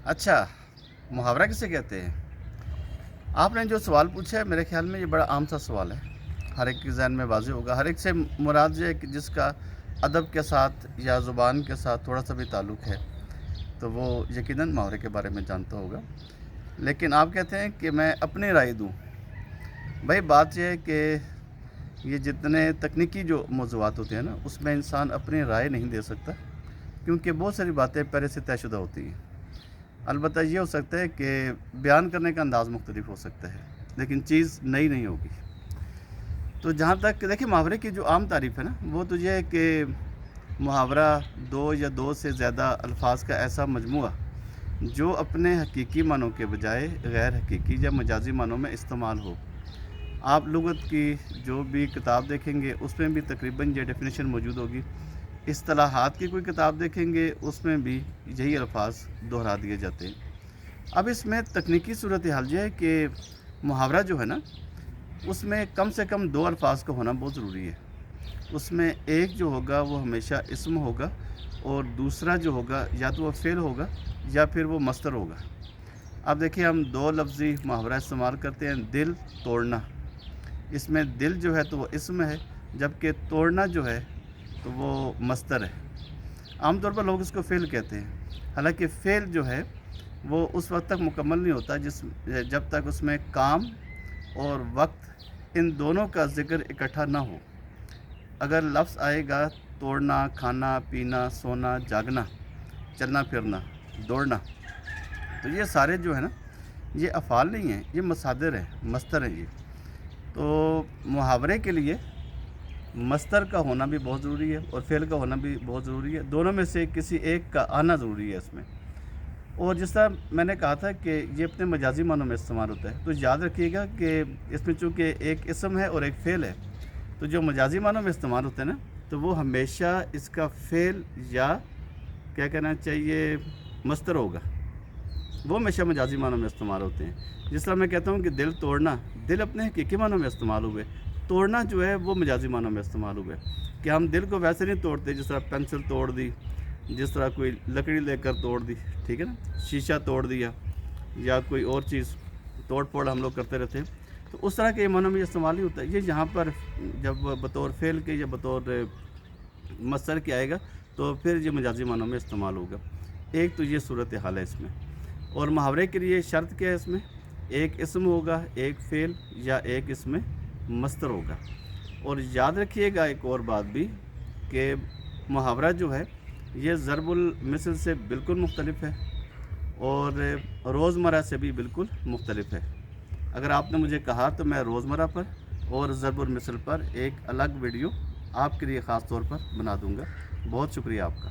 اچھا، محاورہ کسے کہتے ہیں؟ آپ نے جو سوال پوچھا ہے میرے خیال میں یہ بڑا عام سا سوال ہے، ہر ایک کے ذہن میں واضح ہوگا۔ ہر ایک سے مراد یہ ہے کہ جس کا ادب کے ساتھ یا زبان کے ساتھ تھوڑا سا بھی تعلق ہے تو وہ یقیناً محاورے کے بارے میں جانتا ہوگا۔ لیکن آپ کہتے ہیں کہ میں اپنی رائے دوں۔ بھائی بات یہ ہے کہ یہ جتنے تکنیکی جو موضوعات ہوتے ہیں نا، اس میں انسان اپنی رائے نہیں دے سکتا، کیونکہ بہت ساری باتیں پہلے سے طے شدہ ہوتی ہیں۔ البتہ یہ ہو سکتا ہے کہ بیان کرنے کا انداز مختلف ہو سکتا ہے، لیکن چیز نئی نہیں ہوگی۔ تو جہاں تک دیکھیں محاورے کی جو عام تعریف ہے نا، وہ تو یہ ہے کہ محاورہ دو یا دو سے زیادہ الفاظ کا ایسا مجموعہ جو اپنے حقیقی معنوں کے بجائے غیر حقیقی یا مجازی معنوں میں استعمال ہو۔ آپ لغت کی جو بھی کتاب دیکھیں گے اس میں بھی تقریباً یہ ڈیفینیشن موجود ہوگی۔ اصطلاحات کی کوئی کتاب دیکھیں گے اس میں بھی یہی الفاظ دہرا دیے جاتے ہیں۔ اب اس میں تکنیکی صورتحال یہ ہے کہ محاورہ جو ہے نا، اس میں کم سے کم دو الفاظ کا ہونا بہت ضروری ہے۔ اس میں ایک جو ہوگا وہ ہمیشہ اسم ہوگا، اور دوسرا جو ہوگا یا تو وہ فعل ہوگا یا پھر وہ مصدر ہوگا۔ اب دیکھیں ہم دو لفظی محاورہ استعمال کرتے ہیں، دل توڑنا۔ اس میں دل جو ہے تو وہ اسم ہے، جبکہ توڑنا جو ہے تو وہ مصدر ہے۔ عام طور پر لوگ اس کو فعل کہتے ہیں، حالانکہ فعل جو ہے وہ اس وقت تک مکمل نہیں ہوتا جب تک اس میں کام اور وقت ان دونوں کا ذکر اکٹھا نہ ہو۔ اگر لفظ آئے گا توڑنا، کھانا پینا، سونا، جاگنا، چلنا پھرنا، دوڑنا، تو یہ سارے جو ہے نا یہ افعال نہیں ہیں، یہ مصادر ہیں، مصدر ہیں یہ۔ تو محاورے کے لیے مصدر کا ہونا بھی بہت ضروری ہے اور فعل کا ہونا بھی بہت ضروری ہے، دونوں میں سے کسی ایک کا آنا ضروری ہے اس میں۔ اور جس طرح میں نے کہا تھا کہ یہ اپنے مجازی معنوں میں استعمال ہوتا ہے، تو یاد رکھیے گا کہ اس میں چونکہ ایک اسم ہے اور ایک فعل ہے، تو جو مجازی معنوں میں استعمال ہوتا ہے نا، تو وہ ہمیشہ اس کا فعل یا کیا کہنا چاہیے مصدر ہوگا، وہ ہمیشہ مجازی معنوں میں استعمال ہوتے ہیں۔ جس طرح میں کہتا ہوں کہ دل توڑنا، دل اپنے حقیقی معنوں میں استعمال ہوئے، توڑنا جو ہے وہ مجازی معنوں میں استعمال ہوئے، کہ ہم دل کو ویسے نہیں توڑتے جس طرح پینسل توڑ دی، جس طرح کوئی لکڑی لے کر توڑ دی، ٹھیک ہے نا، شیشہ توڑ دیا یا کوئی اور چیز توڑ پھوڑ ہم لوگ کرتے رہتے ہیں، تو اس طرح کے معنوں میں یہ استعمال نہیں ہوتا۔ یہ یہاں پر جب بطور فعل کے یا بطور مصدر کے آئے گا تو پھر یہ مجازی معنوں میں استعمال ہوگا۔ ایک تو یہ صورتحال ہے اس میں، اور محاورے کے لیے شرط کیا ہے اس میں؟ ایک اسم ہوگا، ایک فعل یا ایک اس میں مصدر ہوگا۔ اور یاد رکھیے گا ایک اور بات بھی کہ محاورہ جو ہے یہ ضرب المثل سے بالکل مختلف ہے اور روزمرہ سے بھی بالکل مختلف ہے۔ اگر آپ نے مجھے کہا تو میں روزمرہ پر اور ضرب المثل پر ایک الگ ویڈیو آپ کے لیے خاص طور پر بنا دوں گا۔ بہت شکریہ آپ کا۔